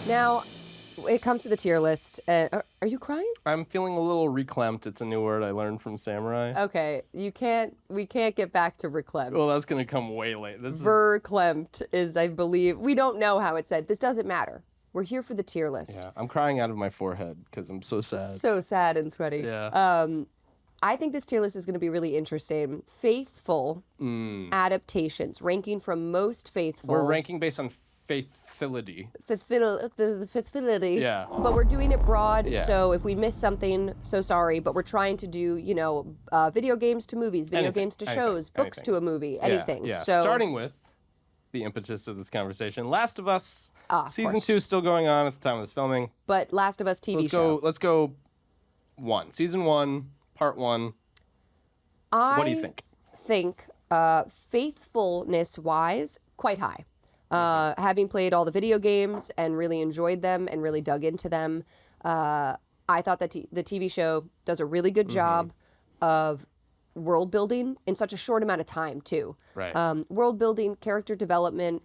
Now, it comes to the tier list. Are you crying? I'm feeling a little reclamped. It's a new word I learned from Samurai. Okay, we can't get back to reclamped. Well, that's going to come way late. Verklempt is, I believe, we don't know how it's said. This doesn't matter. We're here for the tier list. Yeah, I'm crying out of my forehead because I'm so sad. So sad and sweaty. Yeah. I think this tier list is going to be really interesting. Faithful adaptations, ranking from most faithful. We're ranking based on faithfulity. The faithfulity. Yeah. But we're doing it broad, Yeah. so if we miss something, so sorry. But we're trying to do, video games to movies, video games to shows, books to a movie, anything. Yeah. So starting with the impetus of this conversation, Last of Us season course. 2 is still going on at the time of this filming. But Last of Us TV show. Let's go season 1, part 1. What do you think? Think faithfulness-wise, quite high. Having played all the video games and really enjoyed them and really dug into them, I thought that the TV show does a really good job of world building in such a short amount of time, too. Right. World building, character development,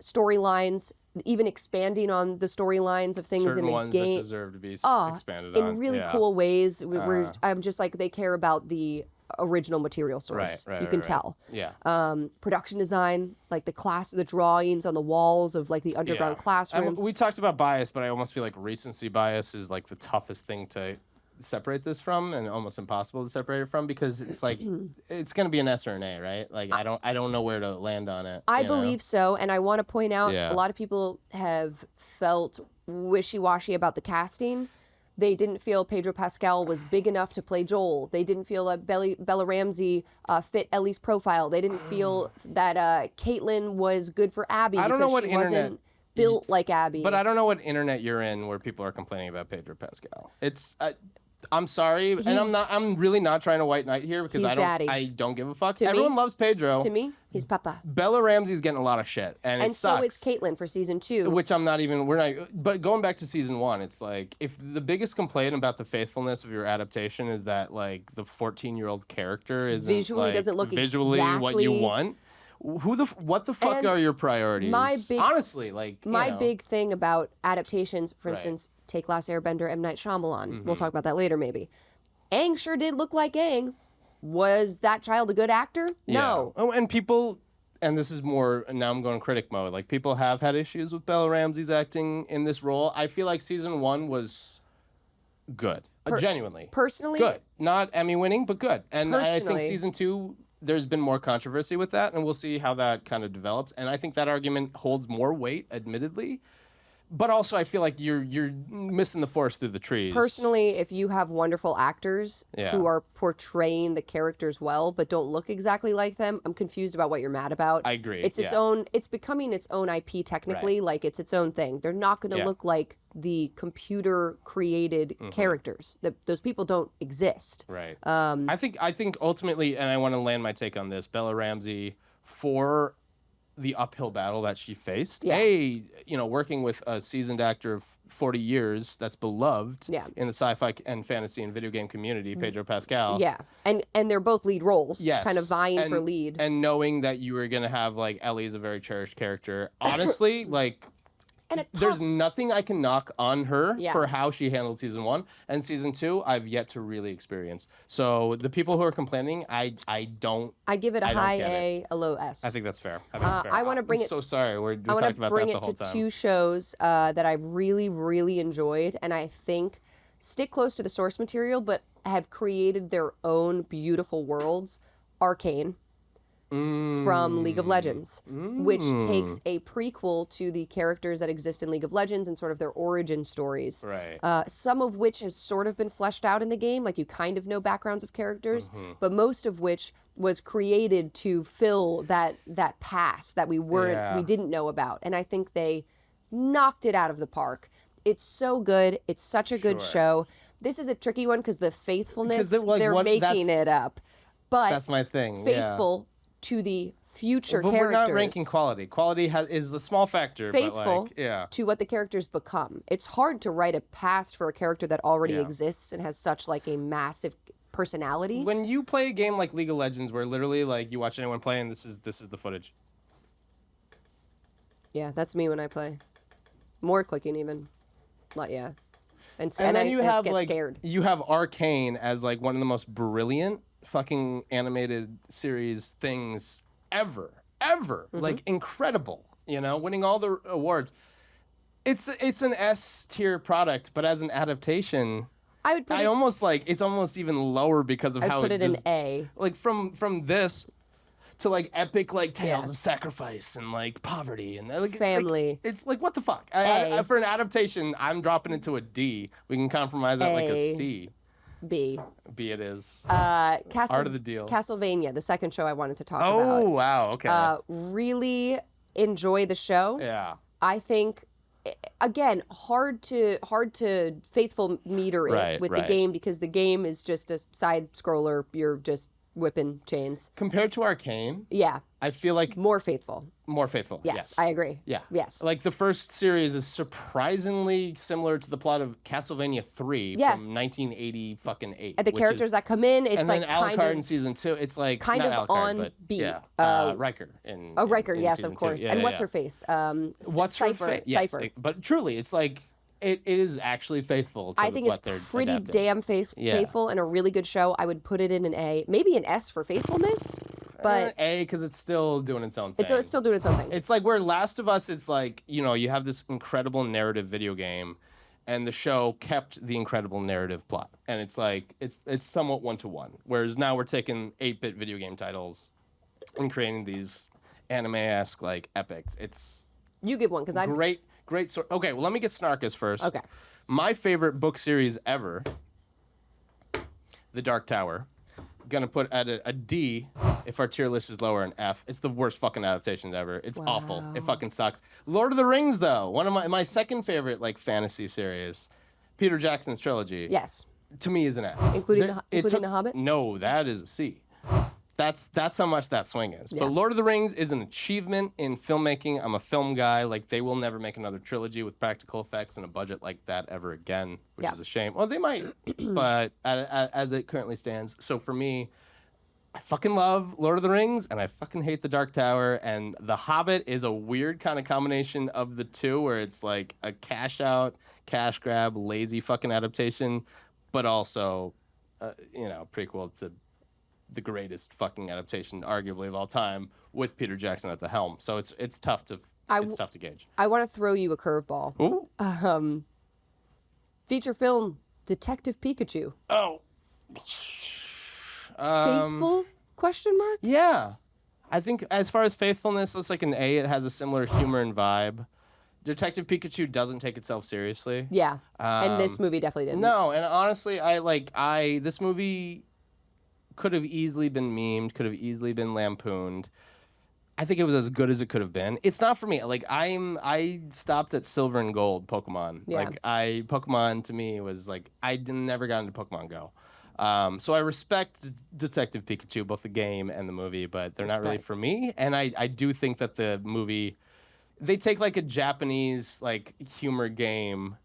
storylines, even expanding on the storylines of things Certain in the ones game. that deserve to be expanded on. In really cool ways. I'm just like, they care about the original material source. Right, you can right. tell. Yeah. Production design, like the drawings on the walls of like the underground classrooms. We talked about bias, but I almost feel like recency bias is like the toughest thing to separate this from, and almost impossible to separate it from, because it's like it's going to be an S or an A, right? Like I don't know where to land on it. I believe so, and I want to point out a lot of people have felt wishy-washy about the casting. They didn't feel Pedro Pascal was big enough to play Joel. They didn't feel that Bella Ramsey fit Ellie's profile. They didn't feel that Caitlyn was good for Abby. I don't know what she internet wasn't built like Abby. But I don't know what internet you're in where people are complaining about Pedro Pascal. It's I'm sorry, and I'm really not trying to white knight here because I don't give a fuck. Everyone loves Pedro. To me, he's Papa. Bella Ramsey's getting a lot of shit, and it sucks. So is Caitlyn for season 2. Which but going back to season 1, it's like, if the biggest complaint about the faithfulness of your adaptation is that like the 14-year-old character isn't visually doesn't look visually exactly what you want. What the fuck are your priorities? Honestly, like my big thing about adaptations, for instance, take Last Airbender, M. Night Shyamalan. We'll talk about that later, maybe. Aang sure did look like Aang. Was that child a good actor? No. Oh, and people, and this is more, now I'm going critic mode, like people have had issues with Bella Ramsey's acting in this role. I feel like season 1 was good. Genuinely. Personally? Good. Not Emmy winning, but good. And I think Personally. season 2, there's been more controversy with that, and we'll see how that kind of develops. And I think that argument holds more weight, admittedly. But also, I feel like you're missing the forest through the trees. Personally, if you have wonderful actors who are portraying the characters well but don't look exactly like them, I'm confused about what you're mad about. I agree. It's its own. It's becoming its own IP technically. Like it's its own thing. They're not going to look like the computer created characters. Those people don't exist. Right. I think ultimately, and I want to land my take on this, Bella Ramsey, for the uphill battle that she faced. Working with a seasoned actor of 40 years that's beloved in the sci-fi and fantasy and video game community, Pedro Pascal. Yeah, and they're both lead roles, yes. kind of vying for lead. And knowing that you were going to have, like, Ellie is a very cherished character. Honestly, like, there's nothing I can knock on her for how she handled season 1. And season 2, I've yet to really experience. So the people who are complaining, I give it a high A, a low S. I think that's fair. I want to bring I'm so sorry. We talked about that the whole time. I want to bring it to 2 shows that I've really, really enjoyed, and I think stick close to the source material, but have created their own beautiful worlds. Arcane. From League of Legends, which takes a prequel to the characters that exist in League of Legends and sort of their origin stories. Right. Some of which has sort of been fleshed out in the game, like you kind of know backgrounds of characters, but most of which was created to fill that past that we didn't know about. And I think they knocked it out of the park. It's so good. It's such a good show. This is a tricky one because the faithfulness, they're making it up. But that's my thing. Faithful to the future but characters. We're not ranking quality. Quality is a small factor. Faithful but like, to what the characters become. It's hard to write a past for a character that already exists and has such like a massive personality. When you play a game like League of Legends, where literally like you watch anyone play and this is the footage. Yeah, that's me when I play. More clicking even. Like, yeah. And then you have get like scared. you have Arcane as like one of the most brilliant fucking animated series things ever. Like incredible, winning all the awards. It's an S tier product, but as an adaptation, it's almost even lower because of how put it in A. Like from this to like epic like tales of sacrifice and like poverty and like family. It's like what the fuck? For an adaptation, I'm dropping it to a D. We can compromise at like a C. B. B it is. Art of the deal. Castlevania, the second show I wanted to talk about. Oh wow, okay. Really enjoy the show. Yeah. I think, again, hard to faithful meter it with the game, because the game is just a side scroller. You're just whipping chains. Compared to Arcane, yeah, I feel like more faithful. Yes, I agree. Yeah. Yes. Like the first series is surprisingly similar to the plot of Castlevania 3 Yes. from 1980 fucking 8. And the characters that come in, it's and like then Alucard in season 2, it's like kind not of Alucard, on but beat. Yeah, Riker in Riker, in yes, season of course. 2. Yeah, and yeah, what's yeah. her face? What's her Cypher. face? Yes, Cypher. but truly, it's like it is actually faithful to I think what it's they're pretty adapting. damn faithful and a really good show. I would put it in an A, maybe an S for faithfulness, but A because it's still doing its own thing. it's still doing its own thing. It's like where Last of Us, it's like, you have this incredible narrative video game, and the show kept the incredible narrative plot. And it's like, it's somewhat one-to-one. Whereas now we're taking 8-bit video game titles and creating these anime-esque, like, epics. It's You give one, because I great story. Okay, well, let me get Snarkus first. Okay. My favorite book series ever, The Dark Tower. Gonna put at a D if our tier list is lower, an F. It's the worst fucking adaptations ever. It's awful. It fucking sucks. Lord of the Rings, though, one of my second favorite like fantasy series, Peter Jackson's trilogy. Yes. To me is an F. Including The Hobbit? No, that is a C. That's how much that swing is. Yeah. But Lord of the Rings is an achievement in filmmaking. I'm a film guy. Like, they will never make another trilogy with practical effects and a budget like that ever again, which is a shame. Well, they might, but as it currently stands. So for me, I fucking love Lord of the Rings, and I fucking hate The Dark Tower. And The Hobbit is a weird kind of combination of the two, where it's like a cash grab, lazy fucking adaptation, but also, prequel to the greatest fucking adaptation, arguably of all time, with Peter Jackson at the helm. So it's tough to gauge. I want to throw you a curveball. Ooh. Feature film Detective Pikachu. Oh. Faithful? Question mark? Yeah. I think as far as faithfulness, it's like an A. It has a similar humor and vibe. Detective Pikachu doesn't take itself seriously. Yeah. And this movie definitely didn't. No, and honestly, this movie could have easily been memed, could have easily been lampooned. I think it was as good as it could have been. It's not for me. Like, I stopped at Silver and Gold Pokemon. Yeah. Pokemon to me was like, never got into Pokemon Go. So I respect Detective Pikachu, both the game and the movie, but they're not really for me. And I do think that the movie, they take like a Japanese like humor game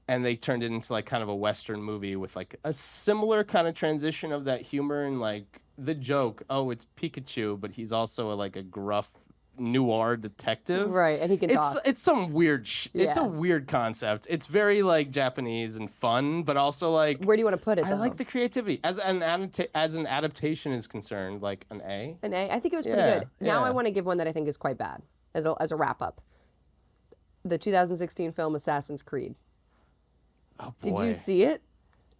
and they turned it into like kind of a Western movie with like a similar kind of transition of that humor and like the joke. Oh, it's Pikachu, but he's also a gruff noir detective. Right, and he can talk. It's some weird it's a weird concept. It's very like Japanese and fun, but also like, where do you want to put it, I though? like the creativity. As an adaptation is concerned, like an A. An A? I think it was pretty good. Now I want to give one that I think is quite bad as a wrap up. The 2016 film Assassin's Creed. Oh, boy. Did you see it?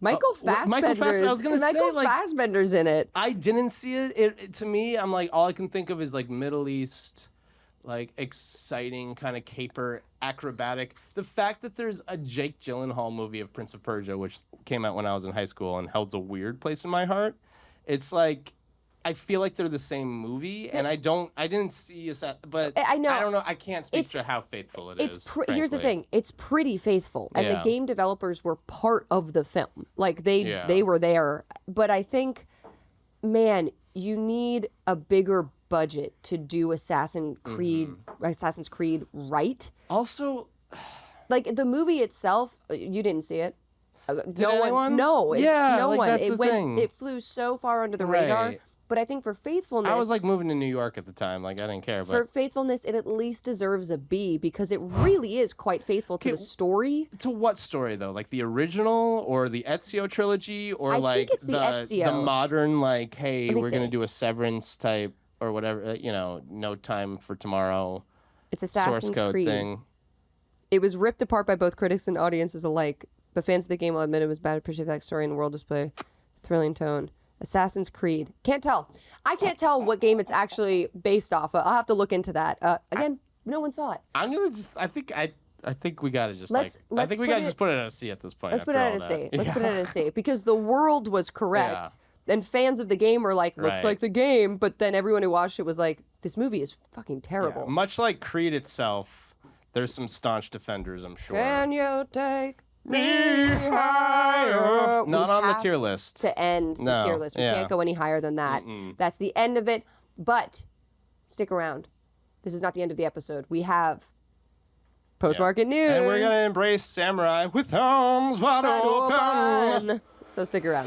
Michael Fassbender. I was gonna say, like, Fassbender's in it. I didn't see it. It. To me, I'm like, all I can think of is like Middle East, like exciting kind of caper, acrobatic. The fact that there's a Jake Gyllenhaal movie of Prince of Persia, which came out when I was in high school and held a weird place in my heart. It's like, I feel like they're the same movie, and I didn't see but I know. I don't know. I can't speak to how faithful it is. Here's the thing. It's pretty faithful, and the game developers were part of the film. Like they were there. But I think, man, you need a bigger budget to do Assassin's Creed right. Also, like the movie itself, you didn't see it. No one? No. Yeah, no like, one. that's the thing. It flew so far under the radar. But I think for faithfulness, I was like moving to New York at the time. Like I didn't care. For But faithfulness, it at least deserves a B because it really is quite faithful to the story. to what story though? Like the original or the Ezio trilogy or I like think it's the Ezio. modern like, hey, me we're gonna see. do a Severance type or whatever. No Time for Tomorrow. It's Source Assassin's code Creed. thing. It was ripped apart by both critics and audiences alike, but fans of the game will admit it was bad. Appreciate that story and world display, thrilling tone. Assassin's Creed. Can't tell. I can't tell what game it's actually based off of. I'll have to look into that. Again, no one saw it. I'm gonna just. I think we gotta just Let's I think we gotta put just put it at a C at this point. Let's put it at a C. Let's put it at a C because the world was correct. And fans of the game were like, looks like the game. But then everyone who watched it was like, this movie is fucking terrible. Yeah. Much like Creed itself, there's some staunch defenders, I'm sure. Can you take me higher? Not on the tier list. To end the tier list. We can't go any higher than that. That's the end of it. But stick around. This is not the end of the episode. We have post-market news. And we're going to embrace Samurai with arms wide open. So stick around.